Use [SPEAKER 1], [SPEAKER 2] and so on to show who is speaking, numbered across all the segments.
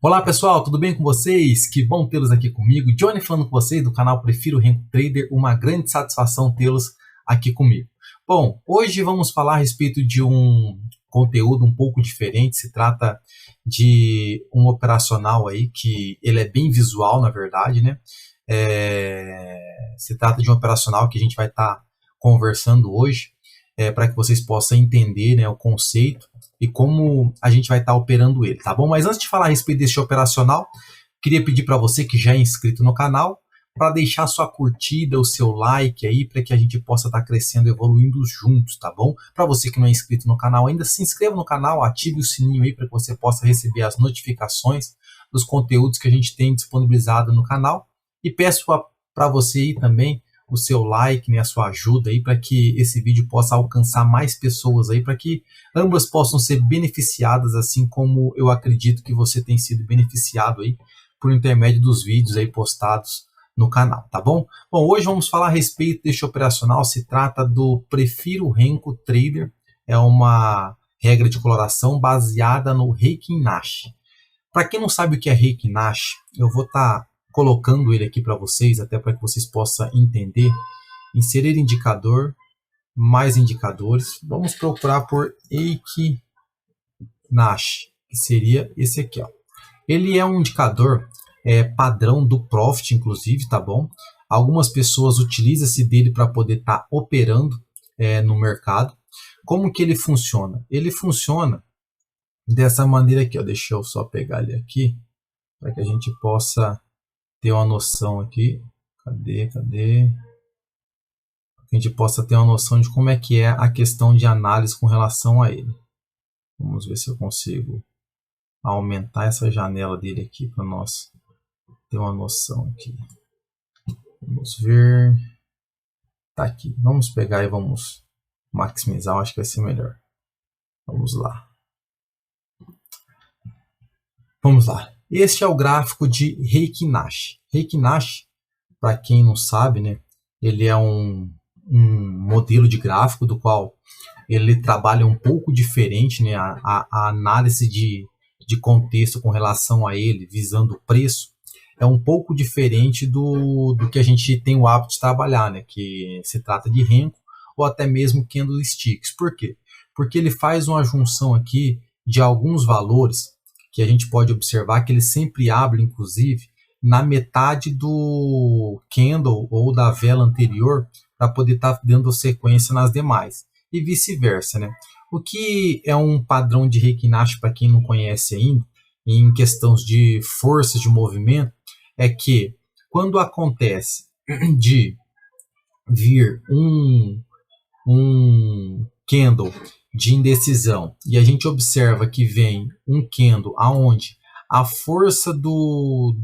[SPEAKER 1] Olá pessoal, tudo bem com vocês? Que bom tê-los aqui comigo. Johnny falando com vocês do canal Prefiro Renko Trader. Uma grande satisfação tê-los aqui comigo. Bom, hoje vamos falar a respeito de um conteúdo um pouco diferente. Se trata de um operacional aí que ele é bem visual, na verdade, né? Se trata de um operacional que a gente vai estar conversando hoje para que vocês possam entender, né, o conceito e como a gente vai estar operando ele, tá bom? Mas antes de falar a respeito desse operacional, queria pedir para você que já é inscrito no canal, para deixar sua curtida, o seu like aí, para que a gente possa estar crescendo e evoluindo juntos, tá bom? Para você que não é inscrito no canal ainda, se inscreva no canal, ative o sininho aí para que você possa receber as notificações dos conteúdos que a gente tem disponibilizado no canal. E peço para você aí também o seu like, né, a sua ajuda aí para que esse vídeo possa alcançar mais pessoas aí, para que ambas possam ser beneficiadas, assim como eu acredito que você tem sido beneficiado aí por intermédio dos vídeos aí postados no canal, tá bom? Bom, hoje vamos falar a respeito deste operacional. Se trata do Prefiro Renko Trader, é uma regra de coloração baseada no Heikin Nash. Para quem não sabe o que é Heikin Nash, eu vou estar colocando ele aqui para vocês, até para que vocês possam entender. Inserir indicador, mais indicadores. Vamos procurar por Heikin Nash, que seria esse aqui, ó. Ele é um indicador padrão do Profit, inclusive, tá bom? Algumas pessoas utilizam-se dele para poder estar operando no mercado. Como que ele funciona? Ele funciona dessa maneira aqui, ó. Deixa eu só pegar ele aqui, para que a gente possa ter uma noção aqui. Cadê? Para que a gente possa ter uma noção de como é que é a questão de análise com relação a ele. Vamos ver se eu consigo aumentar essa janela dele aqui para nós ter uma noção aqui. Vamos ver. Tá aqui. Vamos pegar e vamos maximizar. Eu acho que vai ser melhor. Vamos lá. Vamos lá. Este é o gráfico de Heikin Nash. Heikin Nash, para quem não sabe, né, ele é um modelo de gráfico do qual ele trabalha um pouco diferente, né, a análise de contexto com relação a ele, visando o preço, é um pouco diferente do que a gente tem o hábito de trabalhar, né, que se trata de Renko ou até mesmo candlesticks. Por quê? Porque ele faz uma junção aqui de alguns valores que a gente pode observar que ele sempre abre, inclusive, na metade do candle ou da vela anterior, para poder estar dando sequência nas demais, e vice-versa, né? O que é um padrão de Heikin Nash, para quem não conhece ainda, em questões de forças de movimento, é que quando acontece de vir um candle de indecisão e a gente observa que vem um candle aonde a força do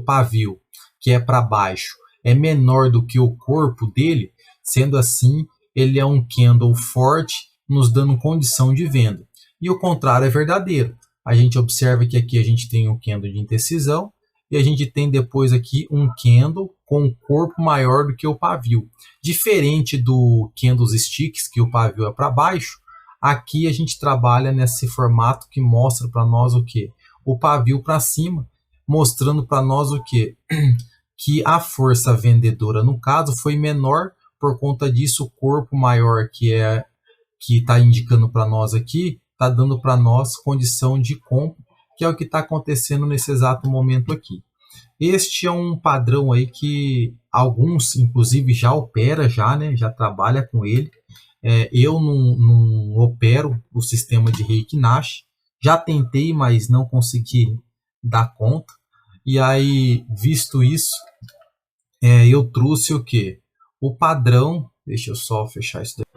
[SPEAKER 1] pavio, que é para baixo, é menor do que o corpo dele, sendo assim, ele é um candle forte, nos dando condição de venda. E o contrário é verdadeiro. A gente observa que aqui a gente tem um candle de indecisão e a gente tem depois aqui um candle com um corpo maior do que o pavio. Diferente do candlesticks, que o pavio é para baixo, aqui a gente trabalha nesse formato que mostra para nós o que? O pavio para cima, mostrando para nós o que? Que a força vendedora, no caso, foi menor, por conta disso o corpo maior que está indicando para nós aqui, está dando para nós condição de compra, que é o que está acontecendo nesse exato momento aqui. Este é um padrão aí que alguns, inclusive, já opera, né? Já trabalha com ele. Eu não opero o sistema de Heikin Nash. Já tentei, mas não consegui dar conta. E aí, visto isso, eu trouxe o quê? O padrão. Deixa eu só fechar isso daqui.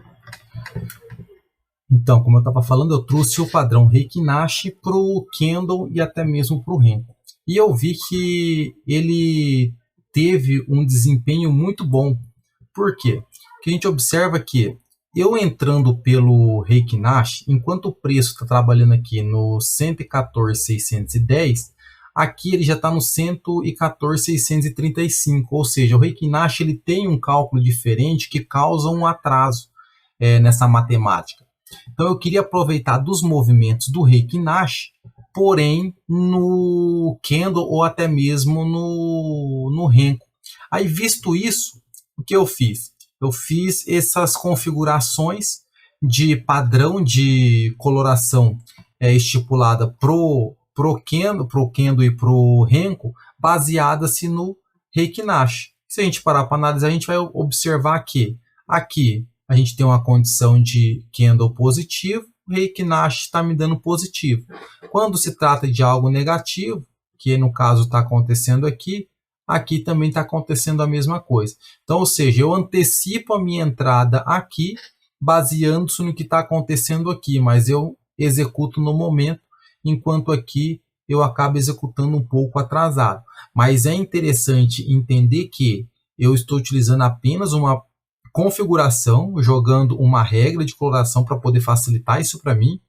[SPEAKER 1] Então, como eu estava falando, eu trouxe o padrão Heikin Nash para o candle e até mesmo para o Renko. E eu vi que ele teve um desempenho muito bom. Por quê? Porque a gente observa que eu entrando pelo Heikin Nash, enquanto o preço está trabalhando aqui no 114.610, aqui ele já está no 114.635. Ou seja, o Heikin Nash ele tem um cálculo diferente que causa um atraso nessa matemática. Então eu queria aproveitar dos movimentos do Heikin Nash porém no Candle ou até mesmo no Renko. Aí, visto isso, o que eu fiz? Eu fiz essas configurações de padrão de coloração estipulada pro Kendo e pro Renko, baseada-se no Reiki Nash. Se a gente parar para analisar, a gente vai observar que aqui a gente tem uma condição de Kendo positivo, o Reiki Nash está me dando positivo. Quando se trata de algo negativo, que no caso está acontecendo aqui, aqui também está acontecendo a mesma coisa. Então, ou seja, eu antecipo a minha entrada aqui, baseando-se no que está acontecendo aqui, mas eu executo no momento, enquanto aqui eu acabo executando um pouco atrasado. Mas é interessante entender que eu estou utilizando apenas uma configuração, jogando uma regra de coloração para poder facilitar isso para mim,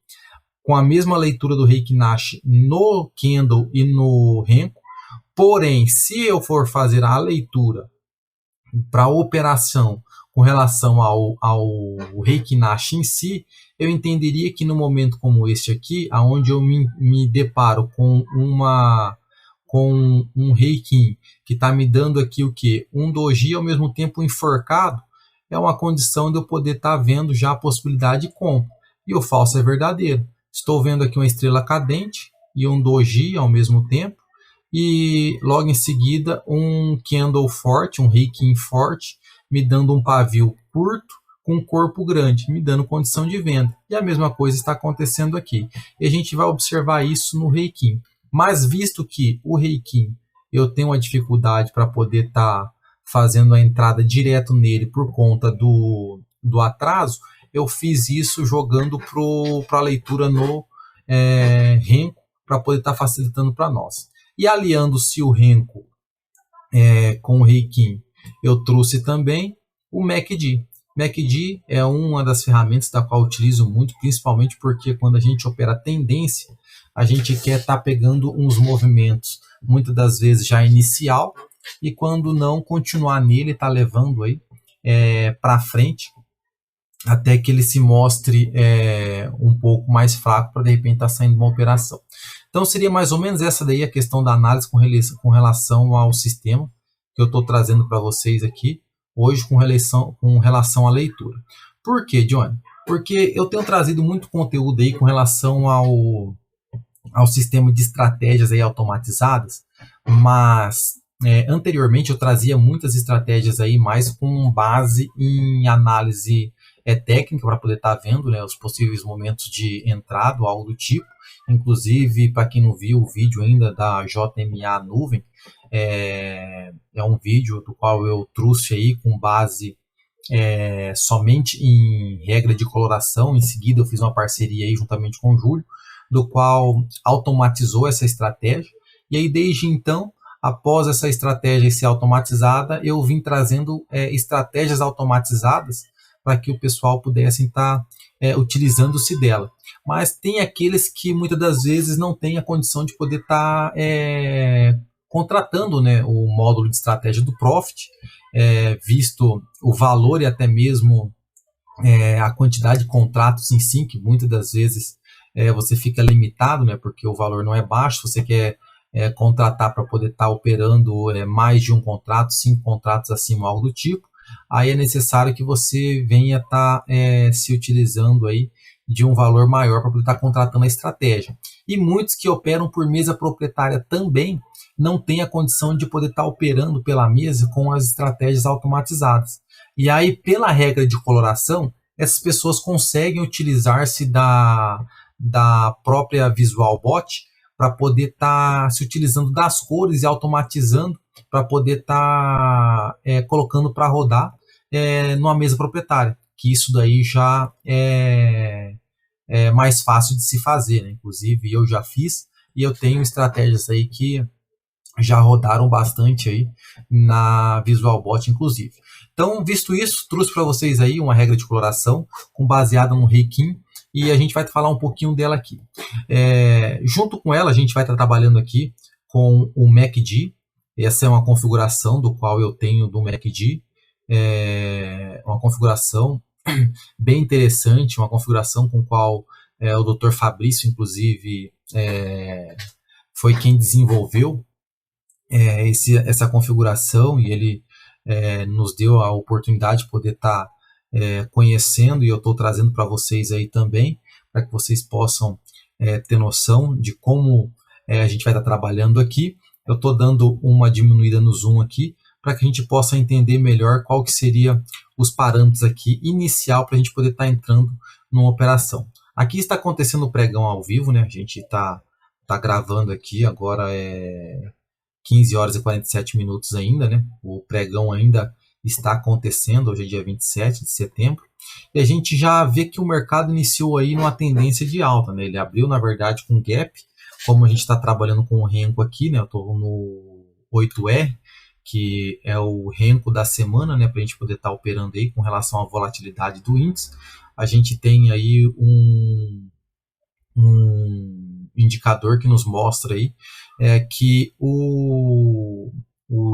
[SPEAKER 1] com a mesma leitura do Reiki Nash no Candle e no Renko. Porém, se eu for fazer a leitura para a operação com relação ao Reiki Nash em si, eu entenderia que no momento como este aqui, onde eu me deparo com um Reiki que está me dando aqui o que? Um doji ao mesmo tempo enforcado, é uma condição de eu poder estar vendo já a possibilidade de compra. E o falso é verdadeiro. Estou vendo aqui uma estrela cadente e um doji ao mesmo tempo, e logo em seguida um candle forte, um Reiki forte, me dando um pavio curto com um corpo grande, me dando condição de venda. E a mesma coisa está acontecendo aqui. E a gente vai observar isso no Reiki. Mas visto que o Reiki eu tenho uma dificuldade para poder estar fazendo a entrada direto nele por conta do atraso, eu fiz isso jogando para a leitura no Renko, para poder estar facilitando para nós. E aliando-se o Renko com o Reiki, eu trouxe também o MACD. MACD é uma das ferramentas da qual eu utilizo muito, principalmente porque quando a gente opera tendência, a gente quer estar pegando uns movimentos, muitas das vezes já inicial, e quando não, continuar nele, tá levando aí para frente, até que ele se mostre um pouco mais fraco para de repente estar saindo uma operação. Então seria mais ou menos essa daí a questão da análise com relação ao sistema que eu estou trazendo para vocês aqui hoje com relação à leitura. Por quê, Johnny? Porque eu tenho trazido muito conteúdo aí com relação ao sistema de estratégias aí automatizadas, mas anteriormente eu trazia muitas estratégias aí mais com base em análise técnica para poder estar vendo, né, os possíveis momentos de entrada ou algo do tipo. Inclusive, para quem não viu o vídeo ainda da JMA Nuvem, é um vídeo do qual eu trouxe aí com base somente em regra de coloração. Em seguida eu fiz uma parceria aí juntamente com o Júlio, do qual automatizou essa estratégia. E aí desde então, após essa estratégia ser automatizada, eu vim trazendo estratégias automatizadas para que o pessoal pudesse estar utilizando-se dela. Mas tem aqueles que muitas das vezes não têm a condição de poder estar contratando, né, o módulo de estratégia do Profit, visto o valor e até mesmo a quantidade de contratos em si, que muitas das vezes você fica limitado, né, porque o valor não é baixo, você quer contratar para poder estar operando mais de um contrato, 5 contratos acima, algo do tipo. Aí é necessário que você venha estar se utilizando aí de um valor maior para poder estar contratando a estratégia. E muitos que operam por mesa proprietária também não têm a condição de poder estar operando pela mesa com as estratégias automatizadas. E aí, pela regra de coloração, essas pessoas conseguem utilizar-se da própria VisualBot para poder estar se utilizando das cores e automatizando para poder estar colocando para rodar numa mesa proprietária, que isso daí já é mais fácil de se fazer, né? Inclusive eu já fiz e eu tenho estratégias aí que já rodaram bastante aí na VisualBot, inclusive. Então, visto isso, trouxe para vocês aí uma regra de coloração baseada no Reiki, e a gente vai falar um pouquinho dela aqui. Junto com ela, a gente vai estar trabalhando aqui com o MACD. Essa é uma configuração do qual eu tenho do MACD, uma configuração bem interessante, uma configuração com qual o Dr. Fabrício, inclusive, foi quem desenvolveu essa configuração, e ele nos deu a oportunidade de poder estar conhecendo, e eu estou trazendo para vocês aí também, para que vocês possam ter noção de como a gente vai estar trabalhando aqui. Eu estou dando uma diminuída no zoom aqui, para que a gente possa entender melhor qual que seria os parâmetros aqui inicial para a gente poder estar entrando numa operação. Aqui está acontecendo o pregão ao vivo, né? A gente está gravando aqui, agora 15 horas e 47 minutos ainda, né? O pregão ainda está acontecendo, hoje é dia 27 de setembro, e a gente já vê que o mercado iniciou aí numa tendência de alta, né? Ele abriu, na verdade, com gap, como a gente está trabalhando com o Renko aqui, né? Eu estou no 8R, que é o Renko da semana, né? Para a gente poder estar operando aí com relação à volatilidade do índice. A gente tem aí um indicador que nos mostra aí que o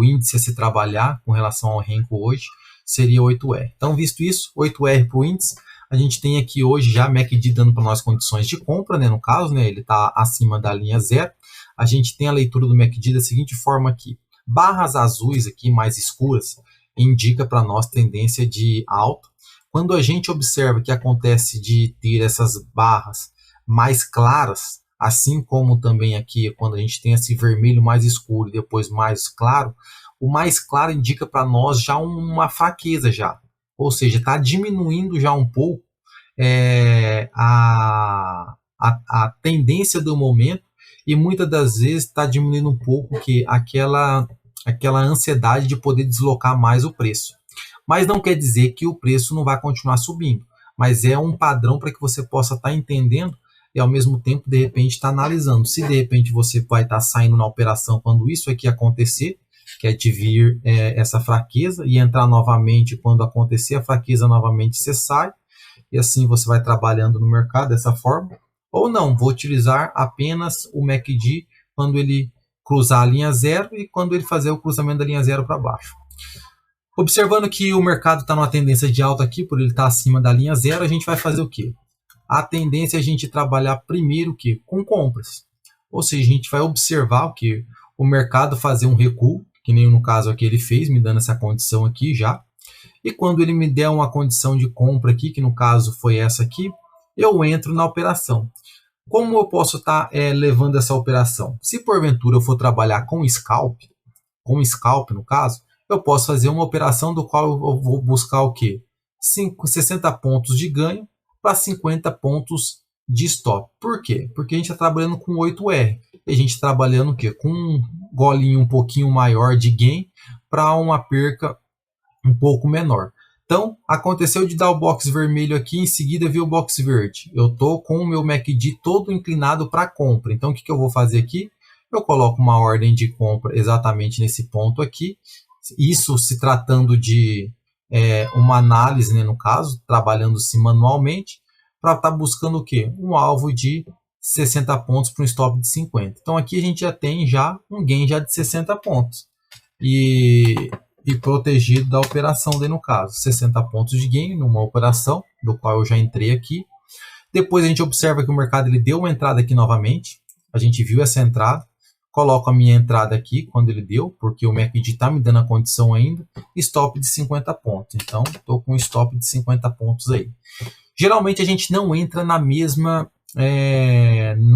[SPEAKER 1] índice a se trabalhar com relação ao Renko hoje seria 8R. Então, visto isso, 8R para o índice, a gente tem aqui hoje já MACD dando para nós condições de compra, né, no caso, né, ele está acima da linha zero. A gente tem a leitura do MACD da seguinte forma aqui: barras azuis aqui mais escuras indica para nós tendência de alta. Quando a gente observa que acontece de ter essas barras mais claras, assim como também aqui quando a gente tem esse vermelho mais escuro e depois mais claro, o mais claro indica para nós já uma fraqueza já, ou seja, está diminuindo já um pouco a tendência do momento, e muitas das vezes está diminuindo um pouco que aquela ansiedade de poder deslocar mais o preço. Mas não quer dizer que o preço não vai continuar subindo, mas é um padrão para que você possa estar entendendo e ao mesmo tempo, de repente, está analisando. Se de repente você vai estar saindo na operação quando isso aqui acontecer, que é de vir essa fraqueza, e entrar novamente quando acontecer a fraqueza novamente, você sai, e assim você vai trabalhando no mercado dessa forma. Ou não, vou utilizar apenas o MACD quando ele cruzar a linha zero e quando ele fazer o cruzamento da linha zero para baixo. Observando que o mercado está numa tendência de alta aqui, por ele estar acima da linha zero, a gente vai fazer o quê? A tendência é a gente trabalhar primeiro que com compras. Ou seja, a gente vai observar o que o mercado fazer um recuo, que nem no caso aqui ele fez, me dando essa condição aqui já. E quando ele me der uma condição de compra aqui, que no caso foi essa aqui, eu entro na operação. Como eu posso estar levando essa operação? Se porventura eu for trabalhar com scalp no caso, eu posso fazer uma operação do qual eu vou buscar o quê? 60 pontos de ganho para 50 pontos de stop. Por quê? Porque a gente está trabalhando com 8R. E a gente está trabalhando o quê? Com um golinho um pouquinho maior de gain para uma perca um pouco menor. Então, aconteceu de dar o box vermelho aqui, em seguida vir o box verde. Eu estou com o meu MACD todo inclinado para compra. Então, o que eu vou fazer aqui? Eu coloco uma ordem de compra exatamente nesse ponto aqui. Isso se tratando de uma análise, né, no caso, trabalhando-se manualmente, para estar buscando o quê? Um alvo de 60 pontos para um stop de 50. Então aqui a gente já tem um gain já de 60 pontos. E protegido da operação, daí no caso, 60 pontos de gain numa operação, do qual eu já entrei aqui. Depois a gente observa que o mercado ele deu uma entrada aqui novamente. A gente viu essa entrada. Coloco a minha entrada aqui quando ele deu, porque o MACD está me dando a condição ainda, stop de 50 pontos. Então, estou com um stop de 50 pontos aí. Geralmente a gente não entra no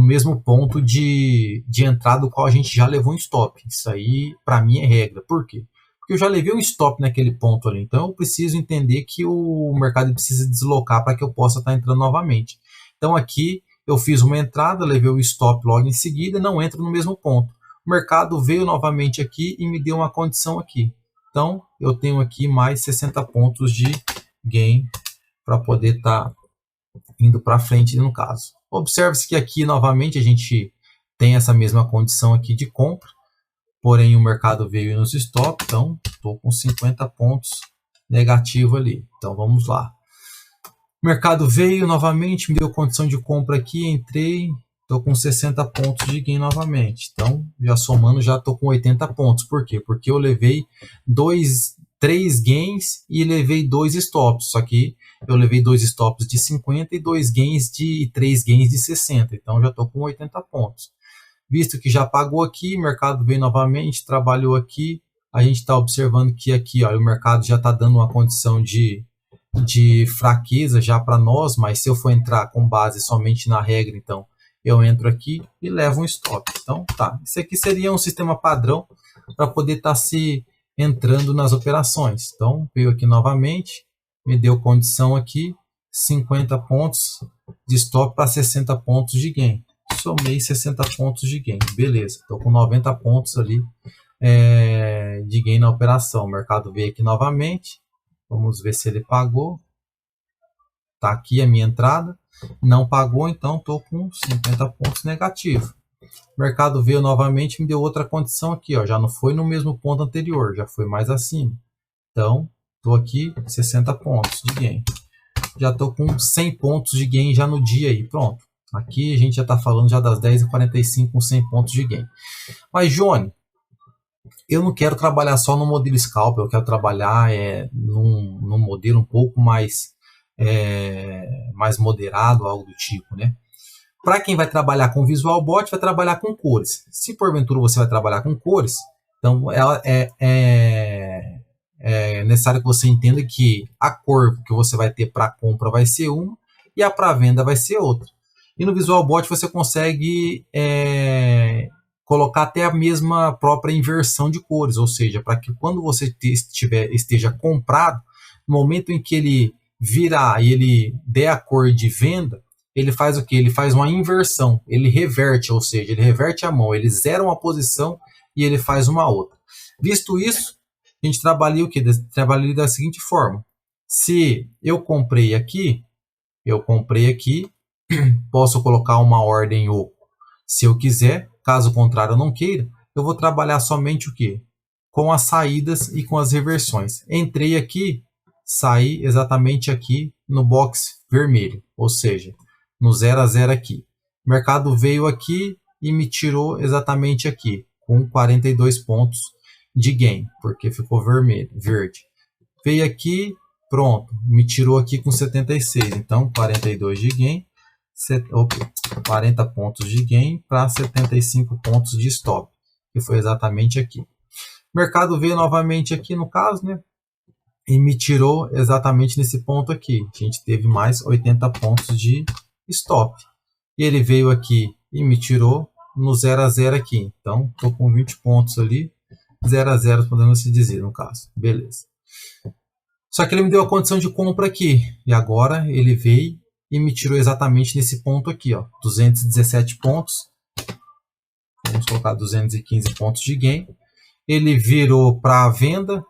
[SPEAKER 1] mesmo ponto de entrada do qual a gente já levou um stop. Isso aí, para mim, é regra. Por quê? Porque eu já levei um stop naquele ponto ali. Então, eu preciso entender que o mercado precisa deslocar para que eu possa estar entrando novamente. Então, aqui eu fiz uma entrada, levei o stop logo em seguida, não entro no mesmo ponto. O mercado veio novamente aqui e me deu uma condição aqui. Então, eu tenho aqui mais 60 pontos de gain para poder estar indo para frente no caso. Observe-se que aqui novamente a gente tem essa mesma condição aqui de compra, porém o mercado veio nos stop, então estou com 50 pontos negativo ali. Então vamos lá. O mercado veio novamente, me deu condição de compra aqui, entrei, estou com 60 pontos de gain novamente. Então, já somando, já estou com 80 pontos. Por quê? Porque eu levei 3 gains e levei 2 stops. Só que eu levei 2 stops de 50 e 3 gains de 60. Então já estou com 80 pontos. Visto que já pagou aqui, o mercado veio novamente, trabalhou aqui. A gente está observando que aqui ó, o mercado já está dando uma condição de fraqueza já para nós, mas se eu for entrar com base somente na regra, então eu entro aqui e levo um stop. Então tá, isso aqui seria um sistema padrão para poder estar se entrando nas operações. Então veio aqui novamente, me deu condição aqui, 50 pontos de stop para 60 pontos de gain. Somei 60 pontos de gain, beleza, estou com 90 pontos ali de gain na operação. O mercado veio aqui novamente, vamos ver se ele pagou. Tá aqui a minha entrada, não pagou, então estou com 50 pontos negativos. O mercado veio novamente, me deu outra condição aqui, ó, já não foi no mesmo ponto anterior, já foi mais acima. Então, estou aqui 60 pontos de gain. Já estou com 100 pontos de gain já no dia aí, pronto. Aqui a gente já está falando já das 10h45 com 100 pontos de gain. Mas, Johnny, eu não quero trabalhar só no modelo scalper, eu quero trabalhar num modelo um pouco mais moderado, algo do tipo, né? Para quem vai trabalhar com Visual Bot, vai trabalhar com cores. Se porventura você vai trabalhar com cores, então é necessário que você entenda que a cor que você vai ter para compra vai ser uma e a para venda vai ser outra. E no Visual Bot você consegue colocar até a mesma própria inversão de cores, ou seja, para que quando você esteja comprado, no momento em que ele virar e ele der a cor de venda, ele faz o que? Ele faz uma inversão, ele reverte, ou seja, ele reverte a mão, ele zera uma posição e ele faz uma outra. Visto isso, a gente trabalha o que? Trabalha da seguinte forma: se eu comprei aqui, posso colocar uma ordem oco se eu quiser, caso contrário eu não queira, eu vou trabalhar somente o que? Com as saídas e com as reversões. Entrei aqui, saí exatamente aqui no box vermelho, ou seja, no 0 a 0 aqui. O mercado veio aqui e me tirou exatamente aqui, com 42 pontos de gain, porque ficou verde. Veio aqui, pronto, me tirou aqui com 76, então 42 de gain, 40 pontos de gain para 75 pontos de stop, que foi exatamente aqui. O mercado veio novamente aqui no caso, né? E me tirou exatamente nesse ponto aqui. A gente teve mais 80 pontos de stop. E ele veio aqui e me tirou no 0 a 0 aqui. Então, estou com 20 pontos ali. 0 a 0 podemos se dizer, no caso. Beleza. Só que ele me deu a condição de compra aqui. E agora ele veio e me tirou exatamente nesse ponto aqui, ó, 217 pontos. Vamos colocar 215 pontos de gain. Ele virou para a venda.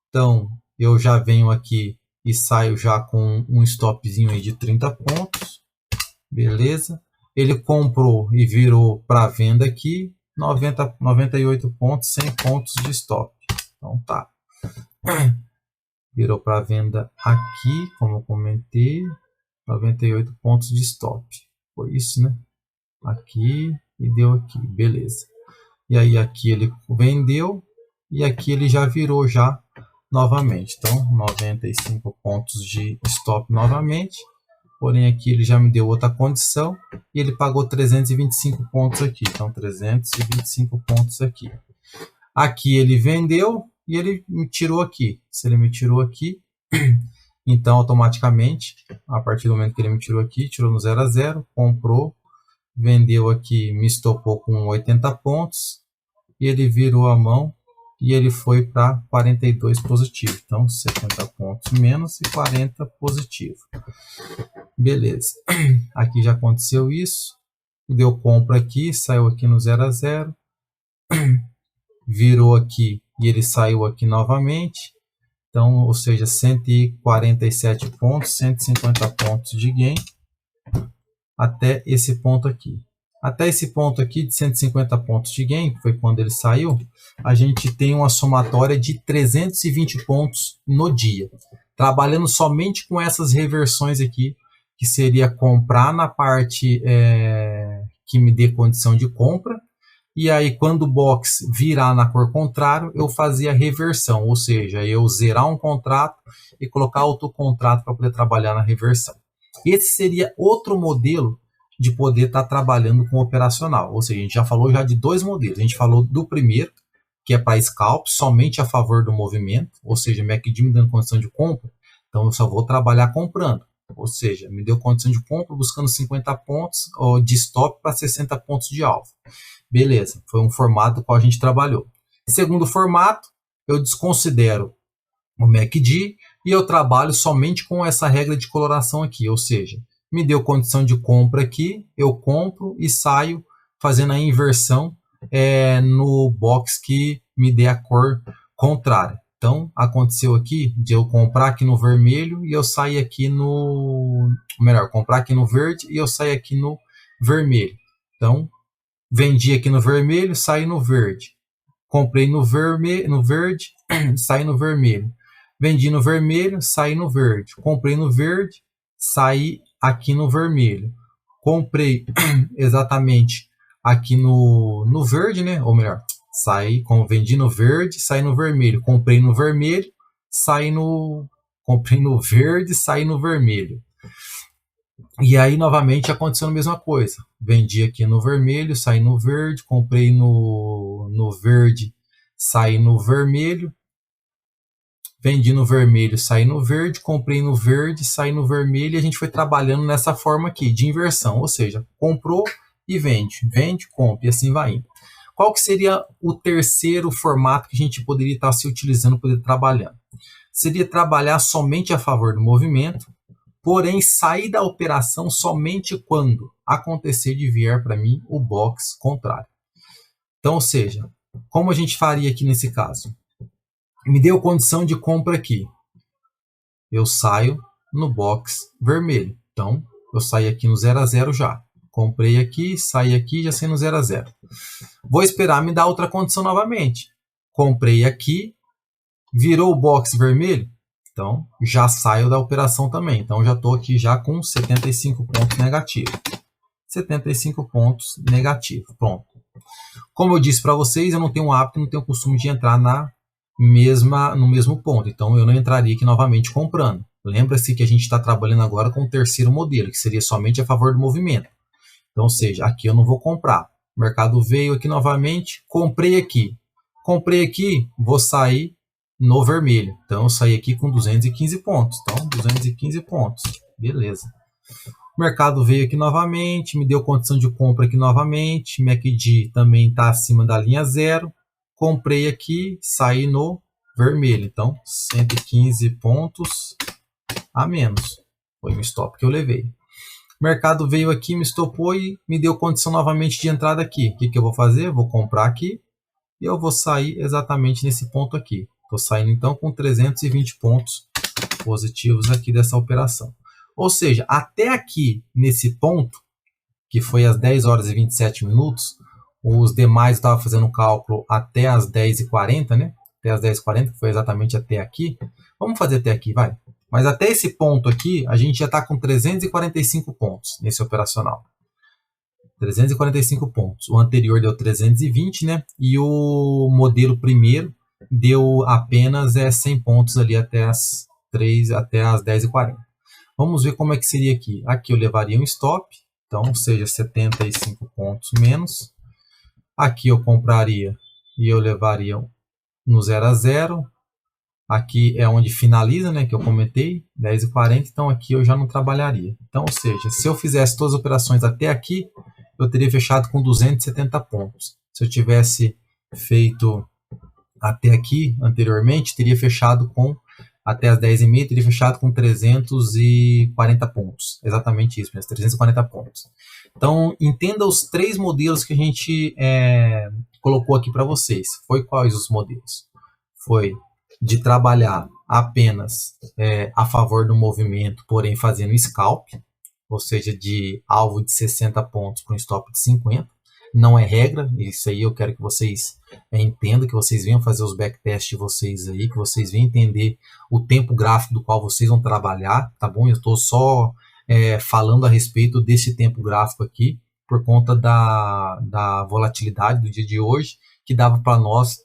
[SPEAKER 1] Então, eu já venho aqui e saio já com um stopzinho aí de 30 pontos. Beleza. Ele comprou e virou para venda aqui. 98 pontos, 100 pontos de stop. Então tá. Virou para venda aqui, como eu comentei. 98 pontos de stop. Foi isso, né? Aqui e deu aqui. Beleza. E aí aqui ele vendeu. E aqui ele já virou já novamente. Então, 95 pontos de stop novamente. Porém, aqui ele já me deu outra condição. E ele pagou 325 pontos aqui. Então, 325 pontos aqui. Aqui ele vendeu e ele me tirou aqui. Se ele me tirou aqui, então automaticamente, a partir do momento que ele me tirou aqui, tirou no 0 a 0, comprou, vendeu aqui, me estopou com 80 pontos. E ele virou a mão. E ele foi para 42 positivo. Então, 70 pontos menos e 40 positivo. Beleza. Aqui já aconteceu isso. Deu compra aqui, saiu aqui no 0 a 0. Virou aqui e ele saiu aqui novamente. Então, ou seja, 147 pontos, 150 pontos de gain. Até esse ponto aqui. Até esse ponto aqui de 150 pontos de gain, que foi quando ele saiu, a gente tem uma somatória de 320 pontos no dia. Trabalhando somente com essas reversões aqui, que seria comprar na parte que me dê condição de compra, E aí, quando o box virar na cor contrária, eu fazia a reversão, ou seja, eu zerar um contrato e colocar outro contrato para poder trabalhar na reversão. Esse seria outro modelo de poder estar trabalhando com operacional. Ou seja, a gente já falou já de dois modelos. A gente falou do primeiro, que é para scalp, somente a favor do movimento, ou seja, MACD me dando condição de compra, então eu só vou trabalhar comprando. Ou seja, me deu condição de compra buscando 50 pontos de stop para 60 pontos de alvo. Beleza, foi um formato qual a gente trabalhou. Segundo formato, eu desconsidero o MACD e eu trabalho somente com essa regra de coloração aqui, ou seja, me deu condição de compra aqui, eu compro e saio fazendo a inversão no box que me dê a cor contrária. Então, aconteceu aqui de eu comprar aqui no vermelho e eu sair aqui no... Melhor, comprar aqui no verde e eu sair aqui no vermelho. Então, vendi aqui no vermelho, saí no verde. Comprei no verde, saí no vermelho. Vendi no vermelho, saí no verde. Comprei no verde, saí aqui no vermelho. Comprei exatamente aqui no verde, né? Ou melhor, vendi no verde, saí no vermelho. Comprei no vermelho, comprei no verde, saí no vermelho. E aí, novamente, aconteceu a mesma coisa. Vendi aqui no vermelho, saí no verde, comprei no verde, saí no vermelho. Vendi no vermelho, saí no verde, comprei no verde, saí no vermelho, e a gente foi trabalhando nessa forma aqui, de inversão, ou seja, comprou e vende, compra, e assim vai indo. Qual que seria o terceiro formato que a gente poderia estar se utilizando para poder trabalhar? Seria trabalhar somente a favor do movimento, porém sair da operação somente quando acontecer de vier para mim o box contrário. Então, ou seja, como a gente faria aqui nesse caso? Me deu condição de compra aqui. Eu saio no box vermelho. Então, eu saio aqui no 0 a 0 já. Comprei aqui, saí aqui, já saí no 0 a 0. Vou esperar me dar outra condição novamente. Comprei aqui, virou o box vermelho. Então, já saio da operação também. Então, já estou aqui já com 75 pontos negativos. 75 pontos negativos. Pronto. Como eu disse para vocês, eu não tenho hábito, não tenho costume de entrar no mesmo ponto. Então, eu não entraria aqui novamente comprando. Lembra-se que a gente está trabalhando agora com o terceiro modelo, que seria somente a favor do movimento. Então, ou seja, aqui eu não vou comprar. O mercado veio aqui novamente, comprei aqui. Comprei aqui, vou sair no vermelho. Então, eu saí aqui com 215 pontos. Então, 215 pontos. Beleza. O mercado veio aqui novamente, me deu condição de compra aqui novamente. MACD também está acima da linha 0. Comprei aqui, saí no vermelho. Então, 115 pontos a menos. Foi o stop que eu levei. O mercado veio aqui, me estopou e me deu condição novamente de entrada aqui. O que eu vou fazer? Vou comprar aqui e eu vou sair exatamente nesse ponto aqui. Estou saindo então com 320 pontos positivos aqui dessa operação. Ou seja, até aqui nesse ponto, que foi às 10 horas e 27 minutos, os demais eu estava fazendo o cálculo até as 10h40, né? Até as 10h40, que foi exatamente até aqui. Vamos fazer até aqui, vai. Mas até esse ponto aqui, a gente já está com 345 pontos nesse operacional. 345 pontos. O anterior deu 320, né? E o modelo primeiro deu apenas 100 pontos ali até as 10h40. Vamos ver como é que seria aqui. Aqui eu levaria um stop, então seja 75 pontos menos. Aqui eu compraria e eu levaria no 0 a 0. Aqui é onde finaliza, né, que eu comentei, 10h40, então aqui eu já não trabalharia. Então, ou seja, se eu fizesse todas as operações até aqui, eu teria fechado com 270 pontos. Se eu tivesse feito até aqui, anteriormente, teria fechado com, até as 10h30, teria fechado com 340 pontos. Exatamente isso, mesmo, 340 pontos. Então, entenda os três modelos que a gente colocou aqui para vocês. Foi quais os modelos? Foi de trabalhar apenas a favor do movimento, porém fazendo scalp, ou seja, de alvo de 60 pontos para um stop de 50. Não é regra, isso aí eu quero que vocês entendam, que vocês venham fazer os backtests de vocês aí, que vocês venham entender o tempo gráfico do qual vocês vão trabalhar, tá bom? Eu estou só falando a respeito desse tempo gráfico aqui, por conta da volatilidade do dia de hoje, que dava para nós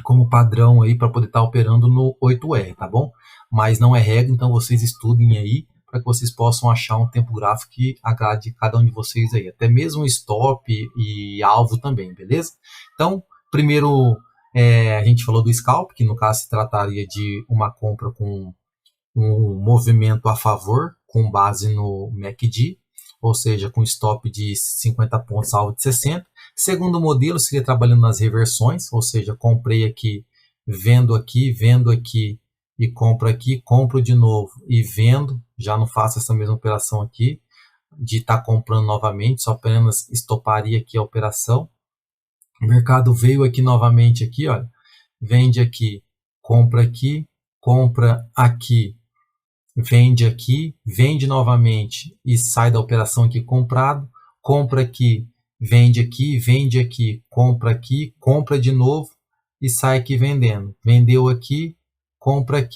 [SPEAKER 1] como padrão aí para poder estar operando no 8R, tá bom? Mas não é regra, então vocês estudem aí para que vocês possam achar um tempo gráfico que agrade cada um de vocês aí, até mesmo stop e alvo também, beleza? Então, primeiro a gente falou do scalp, que no caso se trataria de uma compra com um movimento a favor, com base no MACD, ou seja, com stop de 50 pontos, alvo de 60. Segundo modelo seria trabalhando nas reversões, ou seja, comprei aqui, vendo aqui e compro de novo e vendo, já não faço essa mesma operação aqui, de estar comprando novamente, só apenas estoparia aqui a operação. O mercado veio aqui novamente, aqui, olha, vende aqui, compra aqui, vende novamente e sai da operação aqui comprado, compra aqui, vende aqui, compra de novo e sai aqui vendendo. Vendeu aqui, compra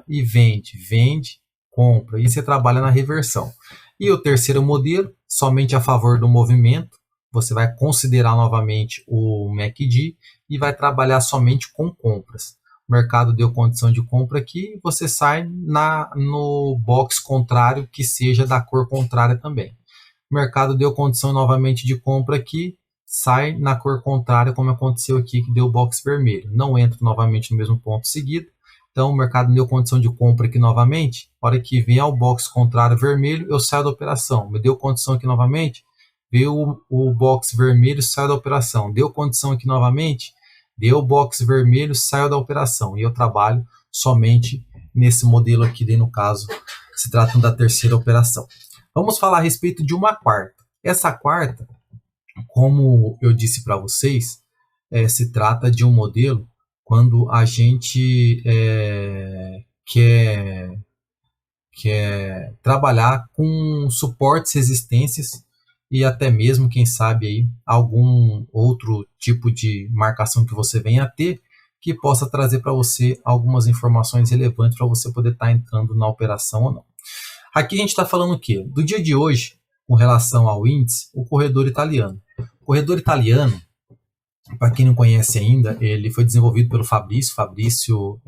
[SPEAKER 1] e vende, compra. E você trabalha na reversão. E o terceiro modelo, somente a favor do movimento, você vai considerar novamente o MACD e vai trabalhar somente com compras. O mercado deu condição de compra aqui, você sai no box contrário, que seja da cor contrária também. O mercado deu condição novamente de compra aqui, sai na cor contrária, como aconteceu aqui, que deu o box vermelho. Não entra novamente no mesmo ponto seguido. Então, o mercado deu condição de compra aqui novamente. Na hora que vier o box contrário vermelho, eu saio da operação. Me deu condição aqui novamente, veio o box vermelho, saio da operação. Deu condição aqui novamente, deu o box vermelho, saiu da operação. E eu trabalho somente nesse modelo aqui, daí no caso, se tratando da terceira operação. Vamos falar a respeito de uma quarta. Essa quarta, como eu disse para vocês, se trata de um modelo quando a gente quer trabalhar com suportes, resistências e até mesmo, quem sabe, aí, algum outro tipo de marcação que você venha a ter que possa trazer para você algumas informações relevantes para você poder estar entrando na operação ou não. Aqui a gente está falando o quê? Do dia de hoje, com relação ao índice, o corredor italiano. O corredor italiano, para quem não conhece ainda, ele foi desenvolvido pelo Fabrício. Fabrício,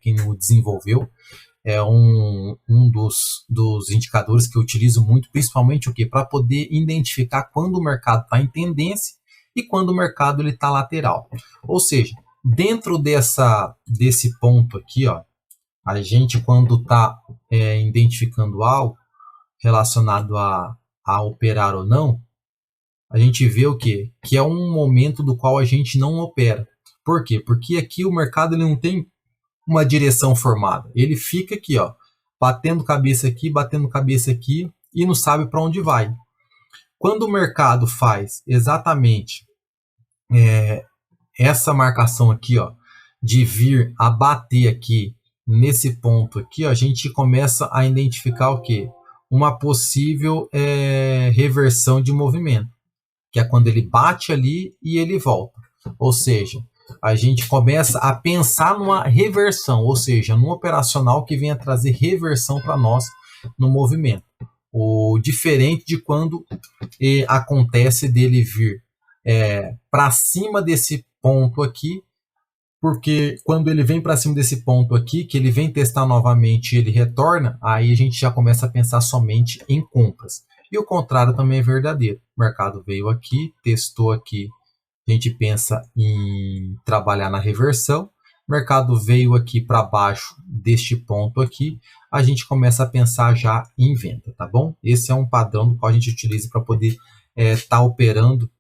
[SPEAKER 1] quem o desenvolveu, é um dos indicadores que eu utilizo muito, principalmente o quê? Para poder identificar quando o mercado está em tendência e quando o mercado está lateral. Ou seja, dentro desse ponto aqui, ó, a gente, quando está identificando algo relacionado a operar ou não, a gente vê o quê? Que é um momento do qual a gente não opera. Por quê? Porque aqui o mercado ele não tem uma direção formada. Ele fica aqui, ó, batendo cabeça aqui e não sabe para onde vai. Quando o mercado faz exatamente essa marcação aqui, ó, de vir a bater aqui nesse ponto aqui, ó, a gente começa a identificar o quê? Uma possível reversão de movimento, que é quando ele bate ali e ele volta. Ou seja, a gente começa a pensar numa reversão, ou seja, num operacional que venha trazer reversão para nós no movimento. O diferente de quando acontece dele vir para cima desse ponto aqui, porque quando ele vem para cima desse ponto aqui, que ele vem testar novamente e ele retorna, aí a gente já começa a pensar somente em compras. E o contrário também é verdadeiro. O mercado veio aqui, testou aqui, a gente pensa em trabalhar na reversão. O mercado veio aqui para baixo deste ponto aqui, a gente começa a pensar já em venda, tá bom? Esse é um padrão do qual a gente utiliza para poder estar operando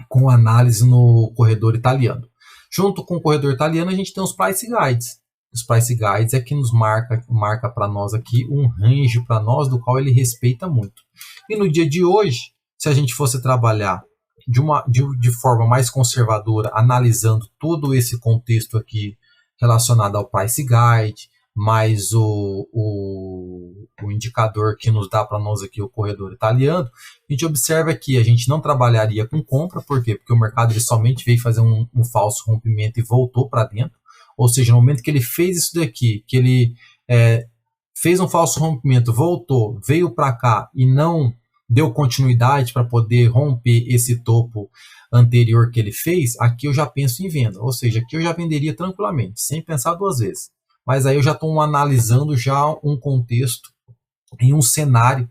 [SPEAKER 1] com análise no corredor italiano. Junto com o corredor italiano, a gente tem os price guides. Os price guides é que nos marca para nós aqui um range para nós, do qual ele respeita muito. E no dia de hoje, se a gente fosse trabalhar de forma mais conservadora, analisando todo esse contexto aqui relacionado ao price guide, mais o indicador que nos dá para nós aqui o corredor italiano, a gente observa que a gente não trabalharia com compra. Por quê? Porque o mercado ele somente veio fazer um falso rompimento e voltou para dentro. Ou seja, no momento que ele fez isso daqui, que ele fez um falso rompimento, voltou, veio para cá e não deu continuidade para poder romper esse topo anterior que ele fez, aqui eu já penso em venda. Ou seja, aqui eu já venderia tranquilamente, sem pensar duas vezes. Mas aí eu já estou analisando já um contexto em um cenário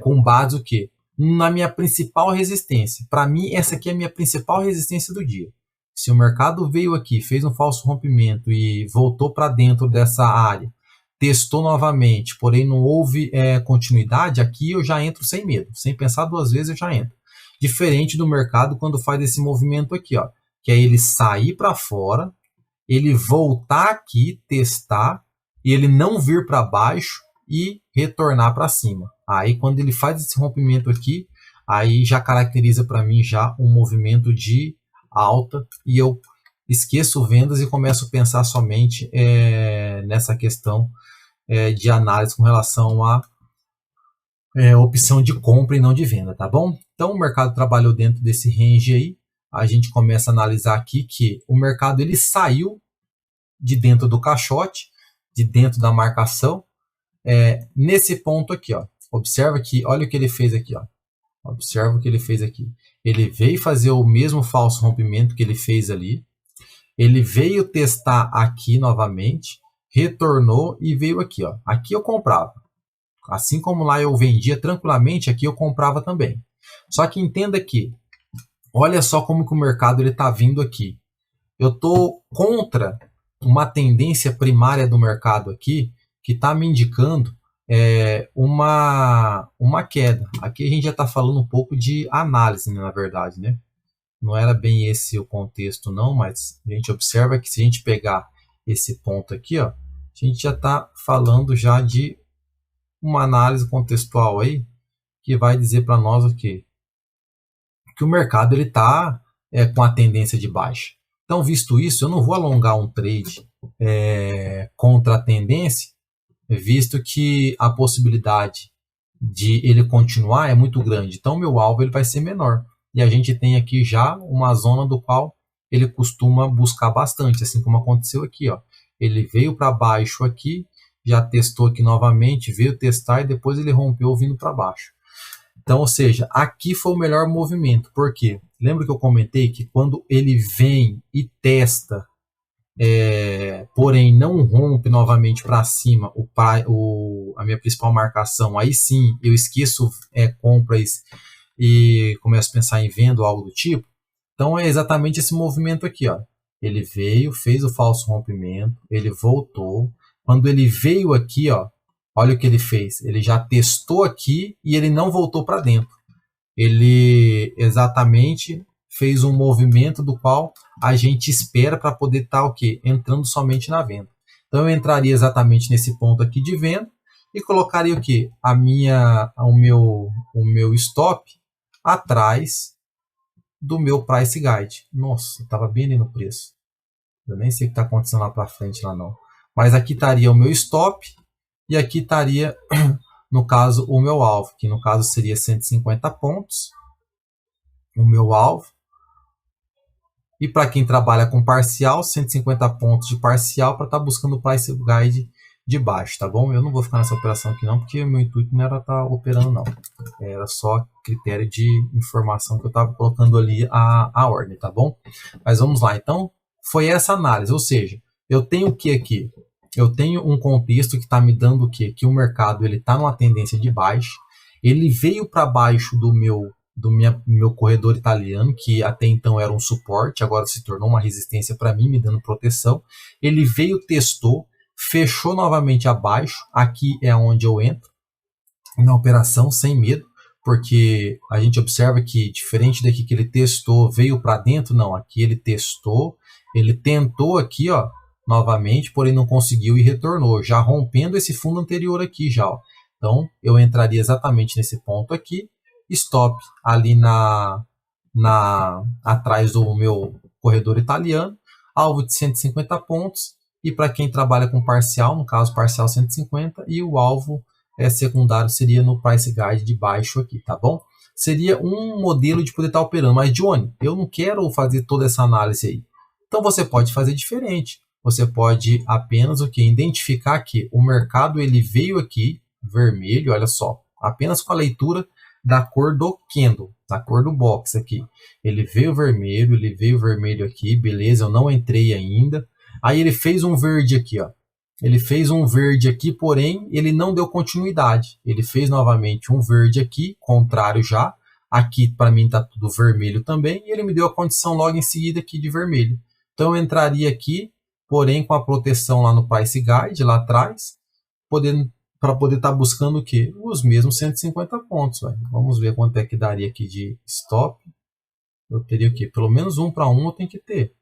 [SPEAKER 1] com base o quê? Na minha principal resistência. Para mim, essa aqui é a minha principal resistência do dia. Se o mercado veio aqui, fez um falso rompimento e voltou para dentro dessa área, testou novamente, porém não houve continuidade, aqui eu já entro sem medo. Sem pensar duas vezes, eu já entro. Diferente do mercado quando faz esse movimento aqui, ó, que é ele sair para fora, ele voltar aqui, testar, e ele não vir para baixo e retornar para cima. Aí quando ele faz esse rompimento aqui, aí já caracteriza para mim já um movimento de alta e eu esqueço vendas e começo a pensar somente nessa questão de análise com relação a opção de compra e não de venda, tá bom? Então o mercado trabalhou dentro desse range aí, a gente começa a analisar aqui que o mercado ele saiu de dentro do caixote, de dentro da marcação, nesse ponto aqui, ó. Observa que, olha o que ele fez aqui, ó. Observa o que ele fez aqui. Ele veio fazer o mesmo falso rompimento que ele fez ali. Ele veio testar aqui novamente, retornou e veio aqui, ó. Aqui eu comprava. Assim como lá eu vendia tranquilamente, aqui eu comprava também. Só que entenda que, olha só como que o mercado está vindo aqui. Eu estou contra uma tendência primária do mercado aqui, que está me indicando uma queda. Aqui a gente já está falando um pouco de análise, né, na verdade, né? Não era bem esse o contexto, não, mas a gente observa que se a gente pegar esse ponto aqui, ó, a gente já está falando já de uma análise contextual aí, que vai dizer para nós o quê? Que o mercado ele está com a tendência de baixa. Então, visto isso, eu não vou alongar um trade contra a tendência, visto que a possibilidade de ele continuar é muito grande. Então, meu alvo ele vai ser menor. E a gente tem aqui já uma zona do qual ele costuma buscar bastante, assim como aconteceu aqui, ó. Ele veio para baixo aqui, já testou aqui novamente, veio testar e depois ele rompeu vindo para baixo. Então, ou seja, aqui foi o melhor movimento. Por quê? Lembra que eu comentei que quando ele vem e testa, porém não rompe novamente para cima a minha principal marcação, aí sim eu esqueço compras e começo a pensar em venda ou algo do tipo. Então é exatamente esse movimento aqui, ó. Ele veio, fez o falso rompimento, ele voltou. Quando ele veio aqui, ó, olha o que ele fez. Ele já testou aqui e ele não voltou para dentro. Ele exatamente fez um movimento do qual a gente espera para poder estar o quê? Entrando somente na venda. Então eu entraria exatamente nesse ponto aqui de venda e colocaria o quê? O meu stop atrás do meu price guide. Nossa, estava bem ali no preço. Eu nem sei o que está acontecendo lá para frente lá não. Mas aqui estaria o meu stop e aqui estaria, no caso, o meu alvo, que no caso seria 150 pontos, o meu alvo. E para quem trabalha com parcial, 150 pontos de parcial para estar buscando o price guide de baixo, tá bom? Eu não vou ficar nessa operação aqui não, porque o meu intuito não era estar operando não. Era só critério de informação que eu estava colocando ali a ordem, tá bom? Mas vamos lá, então, foi essa análise, ou seja, eu tenho o que aqui? Eu tenho um contexto que está me dando o quê? Que o mercado está numa tendência de baixa, ele veio para baixo do meu corredor italiano, que até então era um suporte, agora se tornou uma resistência para mim, me dando proteção. Ele veio, testou, fechou novamente abaixo, aqui é onde eu entro, na operação, sem medo, porque a gente observa que, diferente daqui que ele testou, veio para dentro, não, aqui ele testou, ele tentou aqui, ó, novamente, porém não conseguiu e retornou, já rompendo esse fundo anterior aqui já, ó. Então, eu entraria exatamente nesse ponto aqui, stop ali atrás do meu corredor italiano, alvo de 150 pontos, e para quem trabalha com parcial, no caso parcial 150, e o alvo secundário seria no price guide de baixo aqui, tá bom? Seria um modelo de poder estar operando, mas Johnny, eu não quero fazer toda essa análise aí. Então você pode fazer diferente. Você pode apenas identificar que o mercado ele veio aqui vermelho, olha só, apenas com a leitura da cor do candle, da cor do box aqui. Ele veio vermelho aqui, beleza, eu não entrei ainda. Aí ele fez um verde aqui, ó. Ele fez um verde aqui, porém ele não deu continuidade. Ele fez novamente um verde aqui, contrário já. Aqui para mim está tudo vermelho também, e ele me deu a condição logo em seguida aqui de vermelho. Então eu entraria aqui, porém com a proteção lá no Price Guide, lá atrás, para poder estar buscando o quê? Os mesmos 150 pontos. Véio. Vamos ver quanto é que daria aqui de stop. Eu teria o quê? Pelo menos 1 para 1 eu tenho que ter.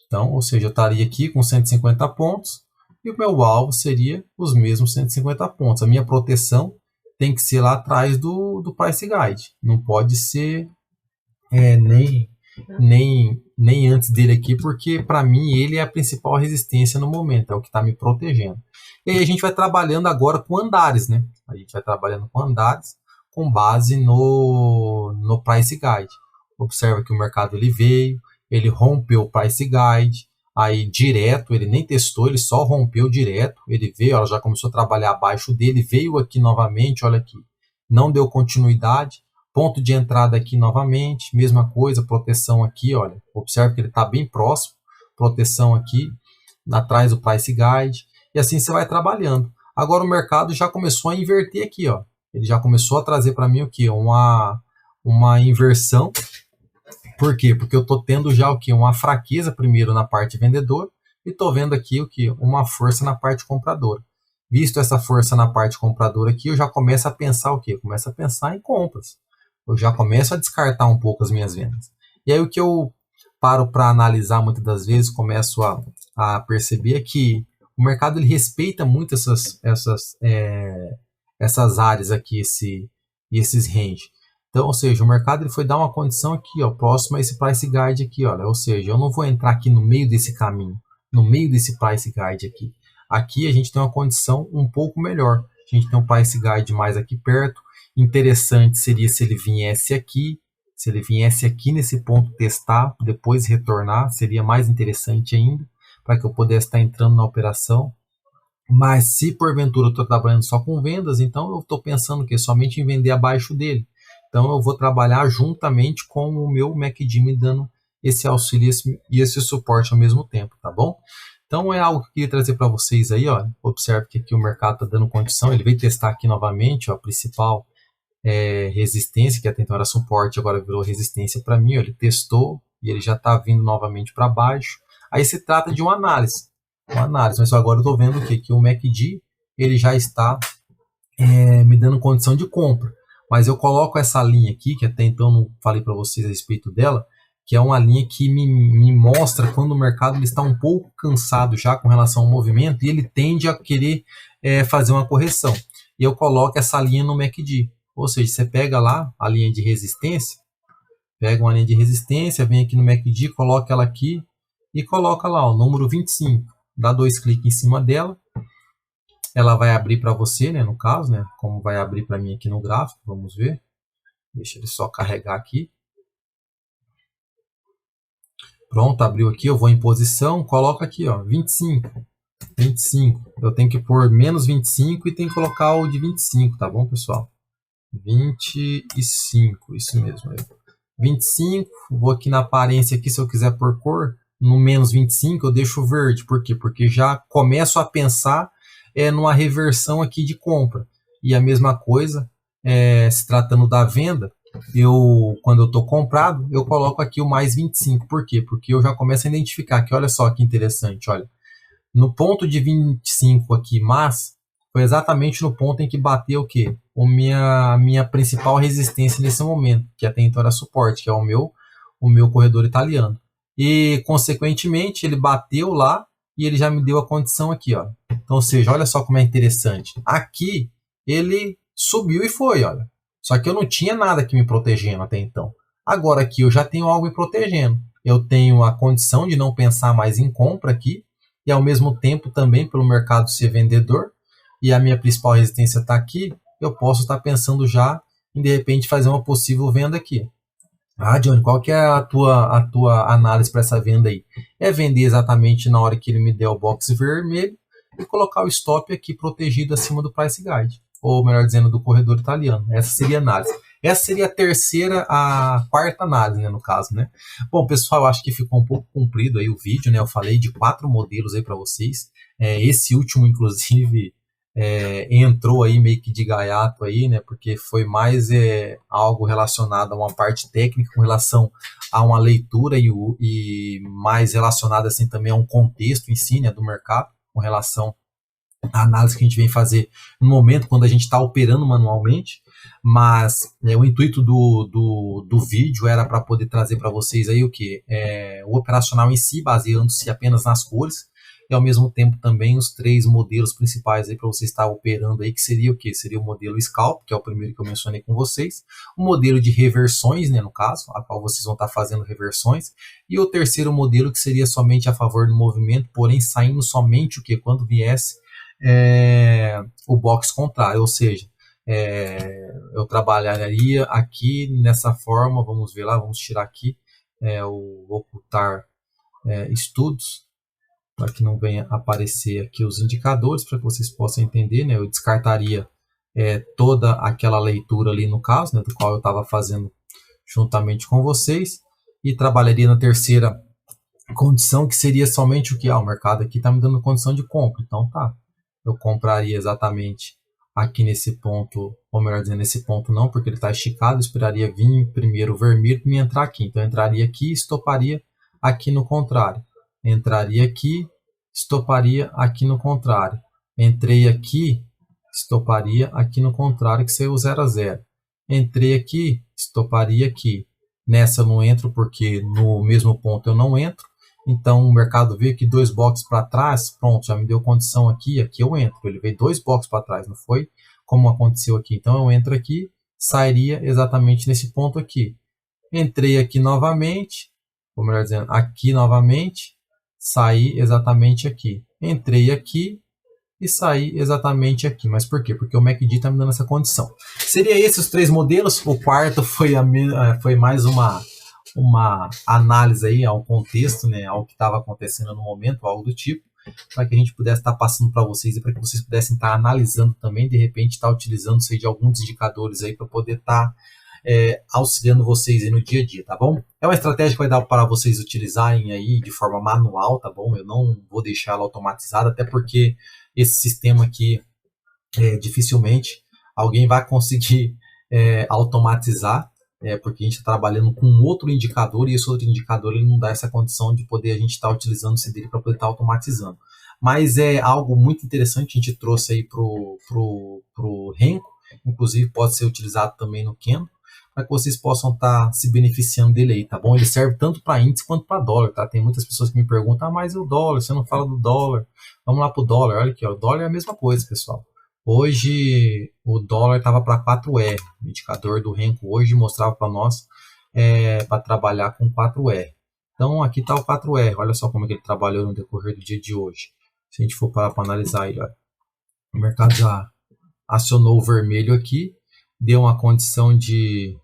[SPEAKER 1] Então, ou seja, eu estaria aqui com 150 pontos e o meu alvo seria os mesmos 150 pontos. A minha proteção tem que ser lá atrás do Price Guide. Não pode ser nem antes dele aqui, porque para mim ele é a principal resistência no momento, é o que está me protegendo. E aí a gente vai trabalhando agora com andares, né? A gente vai trabalhando com andares com base no Price Guide. Observa que o mercado ele veio, ele rompeu o Price Guide, aí direto, ele nem testou, ele só rompeu direto, ele veio, ela já começou a trabalhar abaixo dele, veio aqui novamente, olha aqui, não deu continuidade, ponto de entrada aqui novamente, mesma coisa, proteção aqui, olha, observe que ele está bem próximo, proteção aqui, atrás do Price Guide, e assim você vai trabalhando. Agora o mercado já começou a inverter aqui, ó, ele já começou a trazer para mim o que? Uma inversão. Por quê? Porque eu estou tendo já o que? Uma fraqueza primeiro na parte vendedora e estou vendo aqui o que? Uma força na parte compradora. Visto essa força na parte compradora aqui, eu já começo a pensar o quê? Eu começo a pensar em compras. Eu já começo a descartar um pouco as minhas vendas. E aí o que eu paro para analisar muitas das vezes, começo a perceber é que o mercado ele respeita muito essas áreas aqui, esses range. Então, ou seja, o mercado ele foi dar uma condição aqui, ó, próximo a esse Price Guide aqui, olha, ou seja, eu não vou entrar aqui no meio desse caminho, no meio desse Price Guide aqui. Aqui a gente tem uma condição um pouco melhor. A gente tem um Price Guide mais aqui perto. Interessante seria se ele viesse aqui nesse ponto testar, depois retornar, seria mais interessante ainda, para que eu pudesse estar entrando na operação. Mas se porventura eu estou trabalhando só com vendas, então eu estou pensando que somente em vender abaixo dele. Então eu vou trabalhar juntamente com o meu MACD me dando esse auxílio e esse suporte ao mesmo tempo, tá bom? Então é algo que eu queria trazer para vocês aí, ó. Observe que aqui o mercado está dando condição, ele veio testar aqui novamente, ó, a principal resistência, que até então era suporte, agora virou resistência para mim, ó, ele testou e ele já está vindo novamente para baixo. Aí se trata de uma análise, mas agora eu estou vendo o quê? Que o MACD ele já está me dando condição de compra. Mas eu coloco essa linha aqui, que até então não falei para vocês a respeito dela, que é uma linha que me mostra quando o mercado ele está um pouco cansado já com relação ao movimento e ele tende a querer fazer uma correção. E eu coloco essa linha no MACD. Ou seja, você pega lá a linha de resistência, pega uma linha de resistência, vem aqui no MACD, coloca ela aqui e coloca lá o número 25. Dá 2 cliques em cima dela. Ela vai abrir para você, né, no caso, né, como vai abrir para mim aqui no gráfico, vamos ver. Deixa ele só carregar aqui. Pronto, abriu aqui, eu vou em posição, coloco aqui, ó, 25. 25. Eu tenho que pôr menos 25 e tenho que colocar o de 25, tá bom, pessoal? 25, isso mesmo. 25, vou aqui na aparência aqui, se eu quiser pôr cor, no menos 25 eu deixo verde. Por quê? Porque já começo a pensar numa reversão aqui de compra. E a mesma coisa, se tratando da venda, quando eu estou comprado, eu coloco aqui o mais 25. Por quê? Porque eu já começo a identificar que, olha só que interessante, olha, no ponto de 25 aqui, mas foi exatamente no ponto em que bateu o quê? A minha principal resistência nesse momento, que até então era suporte, que é o meu corredor italiano. E, consequentemente, ele bateu lá e ele já me deu a condição aqui, ó. Então, ou seja, olha só como é interessante. Aqui, ele subiu e foi, olha. Só que eu não tinha nada aqui me protegendo até então. Agora aqui eu já tenho algo me protegendo. Eu tenho a condição de não pensar mais em compra aqui. E ao mesmo tempo também pelo mercado ser vendedor. E a minha principal resistência está aqui. Eu posso estar pensando já em de repente fazer uma possível venda aqui. Ah, Johnny, qual que é a tua análise para essa venda aí? É vender exatamente na hora que ele me der o box vermelho e colocar o stop aqui protegido acima do Price Guide. ou melhor dizendo, do corredor italiano. Essa seria a análise. Essa seria a quarta análise, né, no caso, né? Bom, pessoal, eu acho que ficou um pouco comprido aí o vídeo, né? Eu falei de 4 modelos aí para vocês. Esse último, inclusive, entrou aí meio que de gaiato aí, né? Porque foi mais algo relacionado a uma parte técnica com relação a uma leitura e mais relacionado assim também a um contexto em si, né, do mercado, com relação à análise que a gente vem fazer no momento quando a gente está operando manualmente. Mas o intuito do vídeo era para poder trazer para vocês aí o que? O operacional em si, baseando-se apenas nas cores, e ao mesmo tempo também os 3 modelos principais aí para você estar operando aí, que seria o que? Seria o modelo Scalp, que é o primeiro que eu mencionei com vocês, o modelo de reversões, né, no caso, a qual vocês vão estar fazendo reversões, e o terceiro modelo que seria somente a favor do movimento, porém saindo somente o que? Quando viesse o box contrário, ou seja, eu trabalharia aqui nessa forma, vamos ver lá, vamos tirar aqui o ocultar estudos, para que não venha aparecer aqui os indicadores, para que vocês possam entender, né? Eu descartaria toda aquela leitura ali no caso, né, do qual eu estava fazendo juntamente com vocês, e trabalharia na terceira condição, que seria somente o que? O mercado aqui está me dando condição de compra, então tá, eu compraria exatamente aqui nesse ponto, ou melhor dizendo, nesse ponto não, porque ele está esticado, eu esperaria vir primeiro o vermelho para me entrar aqui, então eu entraria aqui e estoparia aqui no contrário, entraria aqui, estoparia aqui no contrário, entrei aqui, estoparia aqui no contrário, que seria o 0 a 0, entrei aqui, estoparia aqui, nessa eu não entro porque no mesmo ponto eu não entro, então o mercado veio aqui 2 boxes para trás, pronto, já me deu condição aqui, aqui eu entro, ele veio 2 boxes para trás, não foi como aconteceu aqui, então eu entro aqui, sairia exatamente nesse ponto aqui, entrei aqui novamente, ou melhor dizendo, aqui novamente, saí exatamente aqui, entrei aqui e saí exatamente aqui, mas por quê? Porque o MACD está me dando essa condição. Seria esses os 3 modelos, o quarto foi mais uma análise aí ao contexto, né, ao que estava acontecendo no momento, algo do tipo, para que a gente pudesse estar passando para vocês e para que vocês pudessem estar analisando também, de repente estar utilizando-se de alguns indicadores aí para poder estar auxiliando vocês aí no dia a dia, tá bom? É uma estratégia que vai dar para vocês utilizarem aí de forma manual, tá bom? Eu não vou deixar ela automatizada, até porque esse sistema aqui, dificilmente alguém vai conseguir automatizar, porque a gente está trabalhando com outro indicador e esse outro indicador ele não dá essa condição de poder a gente estar utilizando-se dele para poder estar automatizando. Mas é algo muito interessante que a gente trouxe aí pro Renko, inclusive pode ser utilizado também no Kendo, para que vocês possam estar se beneficiando dele aí, tá bom? Ele serve tanto para índice quanto para dólar, tá? Tem muitas pessoas que me perguntam, mas o dólar, você não fala do dólar? Vamos lá pro dólar, olha aqui, ó, o dólar é a mesma coisa, pessoal. Hoje o dólar estava para 4R, o indicador do Renko hoje mostrava para nós para trabalhar com 4R. Então aqui está o 4R, olha só como é que ele trabalhou no decorrer do dia de hoje. Se a gente for parar para analisar ele, olha, o mercado já acionou o vermelho aqui, deu uma condição de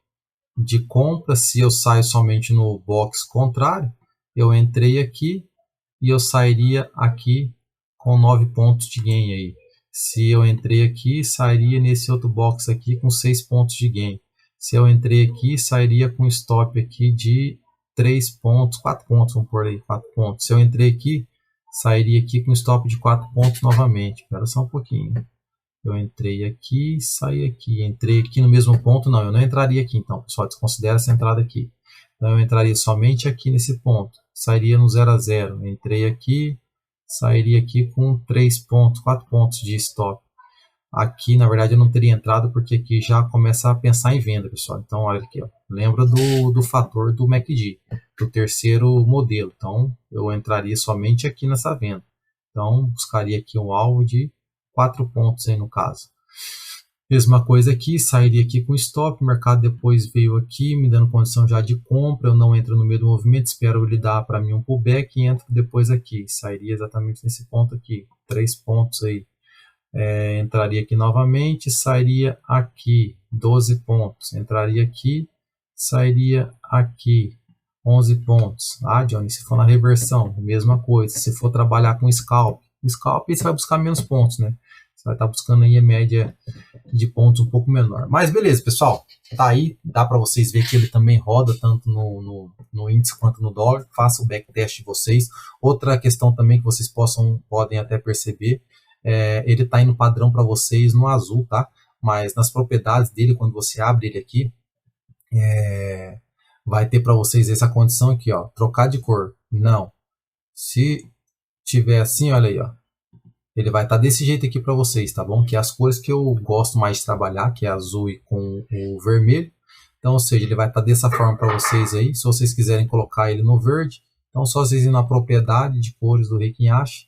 [SPEAKER 1] compra. Se eu saio somente no box contrário, eu entrei aqui e eu sairia aqui com 9 pontos de gain aí. Se eu entrei aqui, sairia nesse outro box aqui com 6 pontos de gain. Se eu entrei aqui, sairia com stop aqui de 3 pontos, 4 pontos, vamos por aí, 4 pontos. Se eu entrei aqui, sairia aqui com stop de 4 pontos novamente. Espera só um pouquinho. Eu entrei aqui, saí aqui. Entrei aqui no mesmo ponto, não, eu não entraria aqui então, pessoal, desconsidera essa entrada aqui. Então eu entraria somente aqui nesse ponto, sairia no 0 a 0. Entrei aqui, sairia aqui com 3 pontos, 4 pontos de stop. Aqui, na verdade, eu não teria entrado, porque aqui já começa a pensar em venda, pessoal. Então, olha aqui, ó. Lembra do fator do MACD, do terceiro modelo. Então, eu entraria somente aqui nessa venda. Então, buscaria aqui um alvo de 4 pontos aí no caso. Mesma coisa aqui, sairia aqui com stop, o mercado depois veio aqui, me dando condição já de compra, eu não entro no meio do movimento, espero ele dar para mim um pullback e entro depois aqui, sairia exatamente nesse ponto aqui, 3 pontos aí, entraria aqui novamente, sairia aqui, 12 pontos, entraria aqui, sairia aqui, 11 pontos. Ah, Johnny, se for na reversão, mesma coisa, se for trabalhar com scalp, você vai buscar menos pontos, né? Você vai estar buscando aí a média de pontos um pouco menor. Mas beleza, pessoal. Tá aí, dá para vocês ver que ele também roda tanto no índice quanto no dólar. Faça o backtest de vocês. Outra questão também que vocês podem até perceber, ele tá indo padrão para vocês no azul, tá? Mas nas propriedades dele, quando você abre ele aqui, vai ter para vocês essa condição aqui, ó, trocar de cor. Não. Se tiver assim, olha aí, ó, ele vai estar desse jeito aqui para vocês, tá bom? Que é as cores que eu gosto mais de trabalhar, que é azul e com o vermelho. Então, ou seja, ele vai estar dessa forma para vocês aí. Se vocês quiserem colocar ele no verde, então só vocês ir na propriedade de cores do Rekinyashi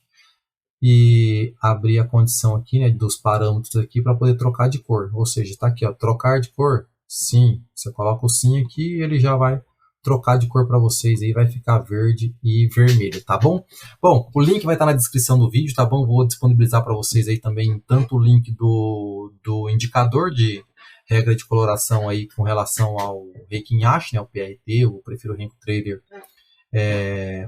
[SPEAKER 1] e abrir a condição aqui, né, dos parâmetros aqui para poder trocar de cor. Ou seja, está aqui, ó, trocar de cor. Sim, você coloca o sim aqui e ele já vai trocar de cor para vocês aí, vai ficar verde e vermelho, tá bom? Bom, o link vai estar na descrição do vídeo, tá bom? Vou disponibilizar para vocês aí também tanto o link do indicador de regra de coloração aí com relação ao Rekinyashi, né, o PRT, eu prefiro o Renko Trader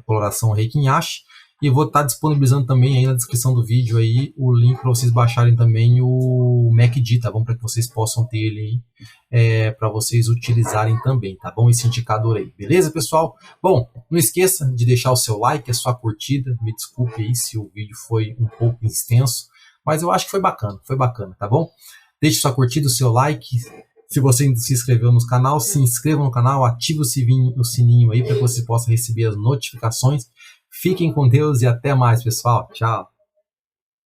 [SPEAKER 1] coloração Rekinyashi. E vou estar disponibilizando também aí na descrição do vídeo aí o link para vocês baixarem também o MACD, tá bom? Para que vocês possam ter ele aí, para vocês utilizarem também, tá bom? Esse indicador aí, beleza, pessoal? Bom, não esqueça de deixar o seu like, a sua curtida. Me desculpe aí se o vídeo foi um pouco extenso, mas eu acho que foi bacana, tá bom? Deixe sua curtida, o seu like. Se você se inscreveu no canal, se inscreva no canal, ative o sininho aí para que você possa receber as notificações. Fiquem com Deus e até mais, pessoal. Tchau.